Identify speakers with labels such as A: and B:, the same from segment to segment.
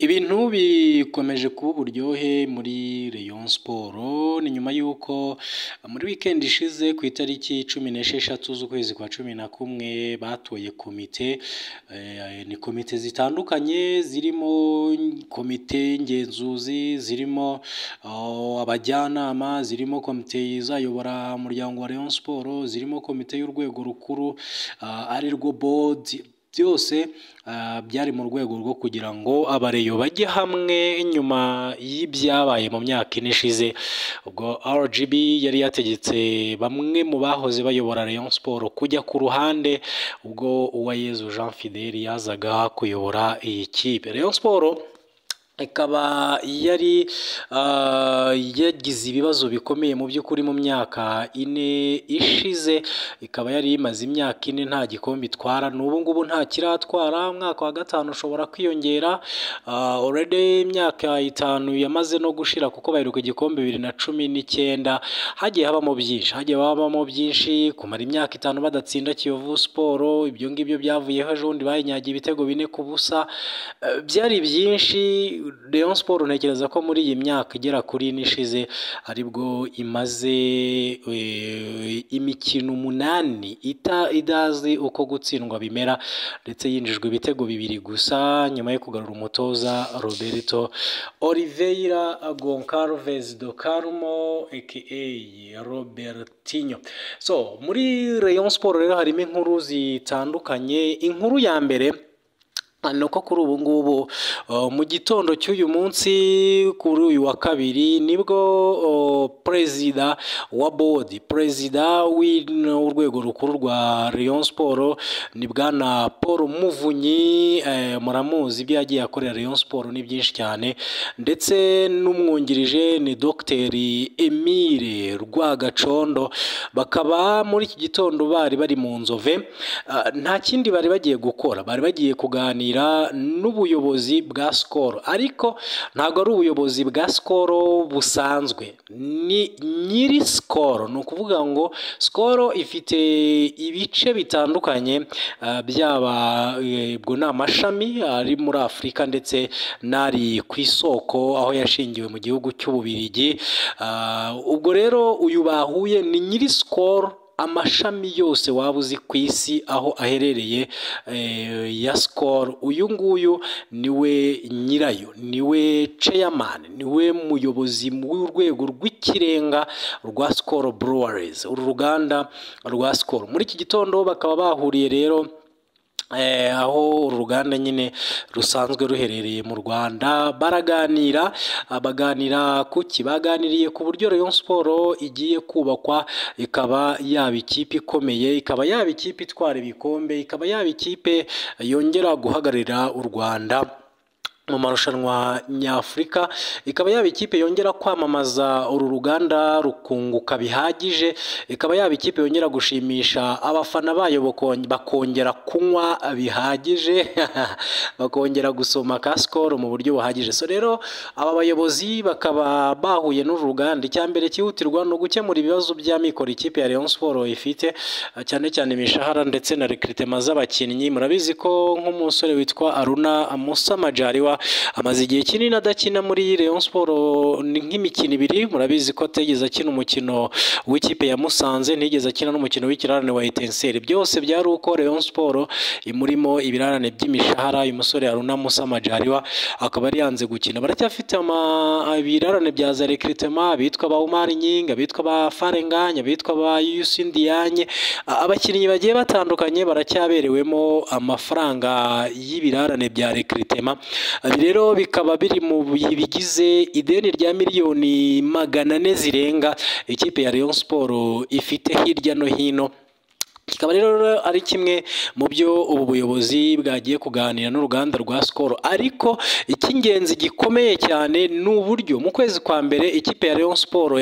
A: Ibintu bikomeje kuba uburyohe muri Rayon Sport, ni nyuma y'uko muri weekend ishize ku itariki 16 z'ukwezi kwa 11 batoye komite. Ni komite zitandukanye zirimo komite ngenzuzi, zirimo abajyanama, zirimo komite izayobora umuryango wa Rayon Sport, zirimo komite y'urwego rukuru ari rwo board. Byose byari mu rwego rwo kugira ngo abareyo bajye hamwe nyuma y'ibyabaye mu myaka ine ishize, ubwo RGB yari yategetse bamwe mu bahoze bayobora Rayon Sport kujya ku ruhande, ubwo Uwayezu Jean Fidèle yazaga kuyobora iyi kipe. Rayon Sport ikaba yari yagize ibibazo bikomeye mu by'ukuri mu myaka ine ishize, ikaba yari imaze imyaka ine nta gikombe itwara, n'ubu ngubu nta kiratwara. Umwaka wa gatanu ushobora kwiyongera, already imyaka itanu yamaze no gushira kuko baheruka igikombe 2019. hagiye habamo byinshi, kumara imyaka itanu badatsinda Kiyovu Sport, ibyo ngibyo byavuyeho ejo bundi bayinyagiye ibitego 4-0. Byari byinshi. Rayon Sport ntekereza ko muri iyi myaka igera kuri ine ishize aribwo imaze imikino 8 idazi uko gutsindwa bimera, ndetse yinjijwe ibitego 2 gusa nyuma yo kugarura umutoza Roberto Oliveira Goncalves do Carmo aka Robertinho. So muri Rayon Sport rero harimo inkuru zitandukanye. Inkuru ya mbere nuko kuri ubu ngubu mu gitondo cy'uyu munsi, kuri uyu wa kabiri, nibwo perezida wa board, perezida w'urwego rukuru rwa Rayon Sport ni bwana Paul Muvunyi. Muramuzi ibyo yagiye akorera Rayon Sport ni byinshi cyane, ndetse n'umwungirije ni Dr Emile Rwagacondo. Bakaba muri iki gitondo bari mu Nzove, nta kindi bari bagiye gukora, bari bagiye kuganira n'ubuyobozi bwa Skol, ariko ntabwo ari ubuyobozi bwa Skol busanzwe, ni nyiri Skol. Ni ukuvuga ngo Skol ifite ibice bitandukanye, byaba ubwo ni amashami ari muri Afurika ndetse n'ari ku isoko aho yashingiwe mu gihugu cy'Ububiligi. Ubwo rero uyu bahuye ni nyiri Skol, amashami yose waba uzi ku isi aho aherereye ya Skol. Uyu nguyu niwe nyirayo, niwe chairman, niwe muyobozi w'urwego rw'ikirenga rwa Skol Breweries, uru ruganda rwa Skol. Muri iki gitondo bakaba bahuriye rero aho uruganda nyine rusanzwe ruherereye mu Rwanda, baganira kuki, baganiriye ku buryo Rayon Sport igiye kubakwa, ikaba yaba ikipe ikomeye, ikaba yaba ikipe itwara ibikombe, ikaba yaba ikipe yongera guhagararira u Rwanda mu marushanwa nyafurika, ikaba yaba ikipe yongera kwamamaza uru ruganda rukunguka bihagije, ikaba yaba ikipe yongera gushimisha abafana bayo bakongera kunywa bihagije bakongera gusoma ka Skol mu buryo buhagije. So rero aba bayobozi bakaba bahuye n'uru ruganda. Icyambere cyihutirwa no gukemura ibibazo by'amikoro ikipe ya Rayon Sport ifite, cyane cyane imishahara ndetse na recruitment z'abakinnyi. Murabizi ko nk'umusore witwa Aruna Musa Majaliwa amaze igihe kinini adakina muri Rayon Sport, ni nk'imikino 2. Murabizi ko ategeze akina umukino w'ikipe ya Musanze, ntigeze akina n'umukino w'ikirarane wa Etincelle. Byose byari uko Rayon Sport imurimo ibirarane by'imishahara. Uyu musore Aruna Musa Majaliwa akaba ari yanze gukina. Baracyafite ibirarane bya za recruitment, bitwa ba Umar Nyinga, bitwa ba Farenganya, bitwa ba Yusin Dianye. Abakinnyi bagiye batandukanye baracyaberewemo amafaranga y'ibirarane bya recruitment. Rero bikaba biri mu bigize ideni rya miliyoni 400 zirenga ikipe ya Rayon Sport ifite hirya no hino. Kikaba rero ari kimwe mu byo ubu buyobozi bwagiye kuganira n'uruganda rwa Skol, ariko icy'ingenzi gikomeye cyane ni uburyo mu kwezi kwa mbere ikipe ya Rayon Sport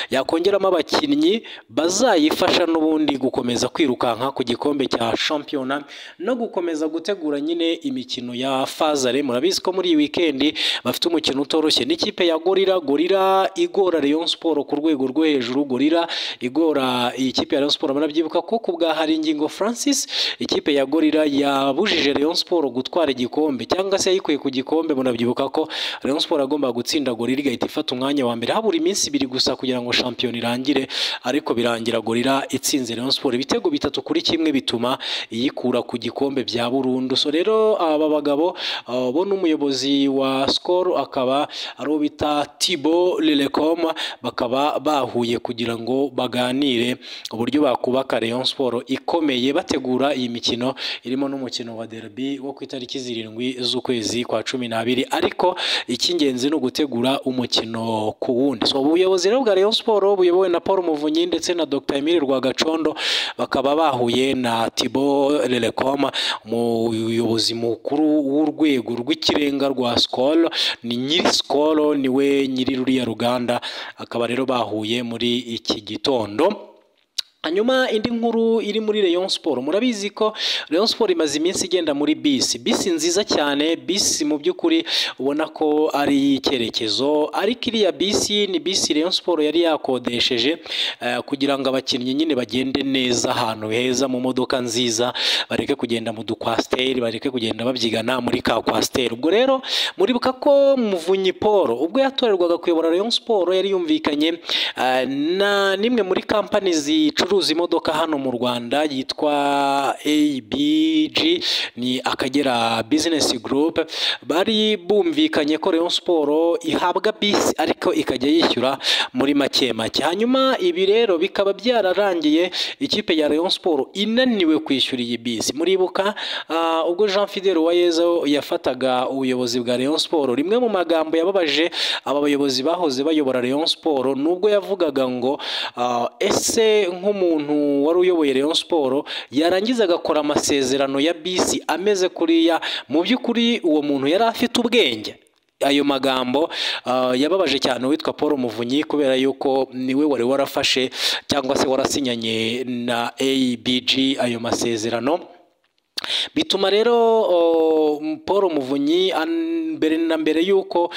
A: yakongeramo abakinnyi bazayifasha n'ubundi gukomeza kwirukanka ku gikombe cya shampiyona no gukomeza gutegura nyine imikino ya Fazare. Murabizi ko muri iyi weekend bafite umukino utoroshye n'ikipe ya Gorilla igora Rayon Sport ku rwego rwo hejuru. Gorilla igora iyi kipe ya Rayon Sport, murabyibuka ko ku bwa Haringingo Francis ikipe ya Gorilla yabujije Rayon Sport gutwara igikombe cyangwa se yayikuye ku gikombe. Munabyibuka ko Rayon Sport agomba gutsinda Gorilla igahita ifata umwanya wa mbere habura iminsi 2 gusa kugira ngo shampiyona irangire, ariko birangira Gorilla itsinze Rayon Sport ibitego 3-1 bituma iyikura ku gikombe bya burundu. So rero aba bagabo bo n'umuyobozi wa Skol akaba ari bita Thibaut Lelecom, bakaba bahuye kugira ngo baganire uburyo bakubaka Rayon Sport ikomeye, bategura iyi mikino irimo n'umukino wa derby wo ku itariki 7 z'ukwezi kwa 12, ariko icy'ingenzi no gutegura umukino ku wundi. So ubuyobozi rero bwa Rayon Sport buyobowe na Paul Muvunyi ndetse na Dr Emile Rwagacondo bakaba bahuye na Thibaut Lelecom, umuyobozi mukuru w'urwego rw'ikirenga rwa Skol, ni nyiri Skol, niwe nyiri ruriya ruganda, akaba rero bahuye muri iki gitondo. Hanyuma indi nkuru iri muri Rayon Sport, murabizi ko Rayon Sport imaze iminsi igenda muri bisi nziza cyane, bisi mu by'ukuri ubona ko ari icyerekezo, ariko iriya bisi ni bisi Rayon Sport yari yakodesheje kugira ngo abakinnyi nyine bagende neza ahantu heza mu modoka nziza, bareke kugenda mu dukwasteri, bareke kugenda babyigana muri ka kwasteri. Ubwo rero muribuka ko Muvunyi Paul ubwo yatorerwaga kuyobora Rayon Sport yari yumvikanye na nimwe muri company zicuruza imodoka hano mu Rwanda yitwa ABG, ni Akagera Business Group. Bari bumvikanye ko Rayon Sport ihabwa bisi ariko ikajya yishyura muri make. Hanyuma ibi rero bikaba byararangiye ikipe ya Rayon Sport inaniwe kwishyura iyi bisi. Muribuka ubwo Jean Fidel Uwayezu yafataga ubuyobozi bwa Rayon Sport, rimwe mu magambo yababaje aba bayobozi bahoze bayobora Rayon Sport nubwo yavugaga ngo ese nk'umuntu wari uyoboye Rayon Sport yarangiza agakora amasezerano ya bisi ameze kuriya, mu by'ukuri uwo muntu yari afite ubwenge? Ayo magambo yababaje cyane witwa Paul Muvunyi, kubera yuko niwe wari warafashe cyangwa se warasinyanye na ABG ayo masezerano. Bituma rero Paul Muvunyi mbere yuko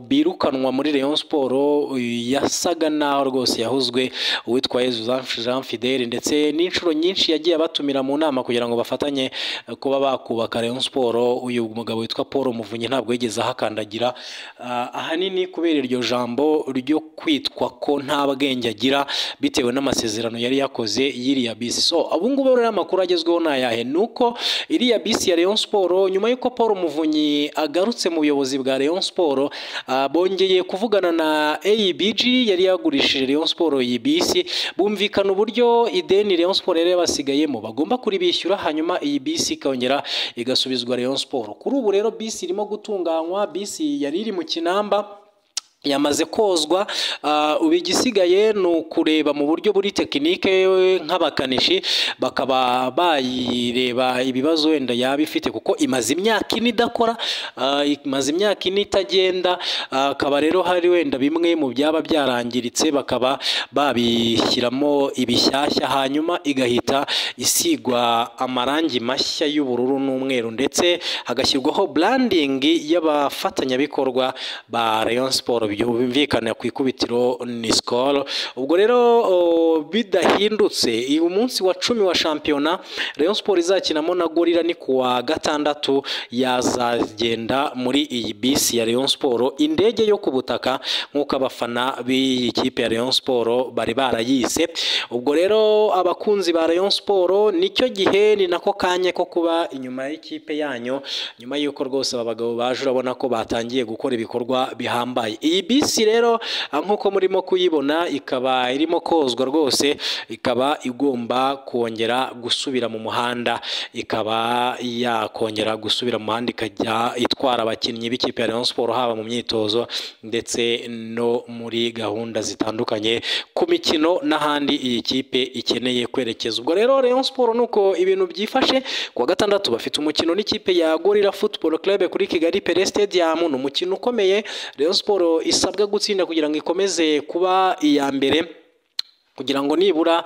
A: birukanwa muri Rayon Sport yasaga naho rwose yahuzwe uwitwa Jean Fidel, ndetse n'inshuro nyinshi yagiye abatumira mu nama kugira ngo bafatanye kuba bakubaka Rayon Sport. Uyu mugabo witwa Paul Muvunyi ntabwo yigeze ahakandagira, ahanini kubera iryo jambo ryo kwitwa ko nta bwenge agira bitewe n'amasezerano yari yakoze yiriya bisi. So abungubu rero amakuru agezweho nayahe nuko iriya bisi ya Rayon Sport nyuma yuko Paul Muvunyi agarutse mu buyobozi bwa Rayon Sport, bongeye kuvugana na ABG yari yagurishije Rayon Sport iyi bisi, bumvikana uburyo ideni Rayon Sport yari basigayemo bagomba kuribishyura, hanyuma iyi bisi ikongera igasubizwa Rayon Sport. Kuri ubu rero bisi irimo gutunganywa, bisi yari iri mu Kinamba yamaze kozwa, ubigisigaye ni ukureba mu buryo buri tekinike nk'abakanishi bakaba bayireba ibibazo wenda yaba ifite, kuko imaze imyaka 4 idakora, imaze imyaka 4 itagenda. Akaba rero hari wenda bimwe mu byaba byarangiritse bakaba babishyiramo ibishyashya, hanyuma igahita isigwa amarangi mashya y'ubururu n'umweru, ndetse hagashyirwaho branding y'abafatanyabikorwa ba Rayon Sport byumvikana ku ikubitiro ni Skol. Ubwo rero bidahindutse uyu munsi wa 10 wa shampiyona Rayon Sport izakinamo na Gorilla ni kuwa gatandatu, yazagenda muri iyi bisi ya Rayon Sport, indege yo ku butaka nk'uko abafana b'iyi kipe ya Rayon Sport bari barayise. Ubwo rero abakunzi ba Rayon Sport nicyo gihe ni nako kanye ko kuba inyuma y'ikipe yanyu, nyuma yuko rwose abagabo baje urabona ko batangiye gukora ibikorwa bihambaye. Iyi bisi rero nk'uko murimo kuyibona ikaba irimo kozwa rwose, ikaba igomba kongera gusubira mu muhanda, ikaba yakongera gusubira mu muhanda ikajya itwara abakinnyi b'ikipe ya Rayon Sport haba mu myitozo ndetse no muri gahunda zitandukanye ku mikino n'ahandi iyi kipe ikeneye kwerekeza. Ubwo rero Rayon Sport nuko ibintu byifashe. Kuwa gatandatu bafite umukino n'ikipe ya Gorilla Football Club kuri Kigali Pele Stadium, ni umukino ukomeye Rayon Sport isabwa gutsinda kugira ngo ikomeze kuba iya mbere kugira ngo nibura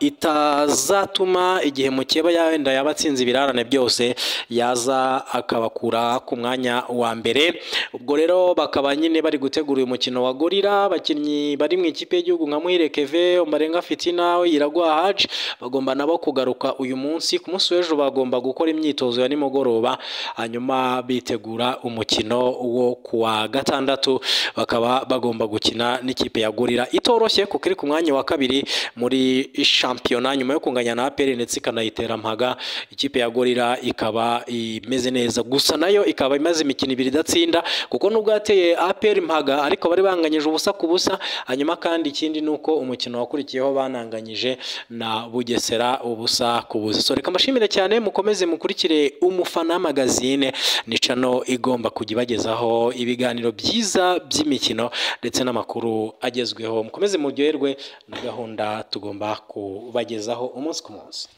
A: itazatuma igihe mukeba yenda yabatsinze ibirarane byose yaza akabakura ku mwanya wa mbere. Ubwo rero bakaba nyine bari gutegura uyu mukino wa Gorilla. Abakinnyi bari mu ikipe y'igihugu nka Muhire Keve, Ombarenga Fitina, Iragwa Haji bagomba nabo kugaruka uyu munsi. Ku munsi w'ejo bagomba gukora imyitozo ya nimugoroba, hanyuma bitegura umukino wo kuwa gatandatu. Bakaba bagomba gukina n'ikipe ya Gorilla itoroshye kuko iri ku mwanya wa kabiri muri shampiyona nyuma yo kunganya na APR ndetse ikanayitera mpaga. Ikipe ya Gorilla ikaba imeze neza, gusa nayo ikaba imaze imikino ibiri idatsinda, kuko nubwo yateye APR mpaga ariko bari banganyije ubusa ku busa. Hanyuma kandi ikindi nuko umukino wakurikiyeho bananganyije na Bugesera ubusa ku busa. So reka mbashimire cyane, mukomeze mukurikire Umufana Magazine, ni channel igomba kujya ibagezaho ibiganiro byiza by'imikino ndetse n'amakuru agezweho. Mukomeze muryoherwe na gahunda tugomba kubagezaho umunsi ku munsi.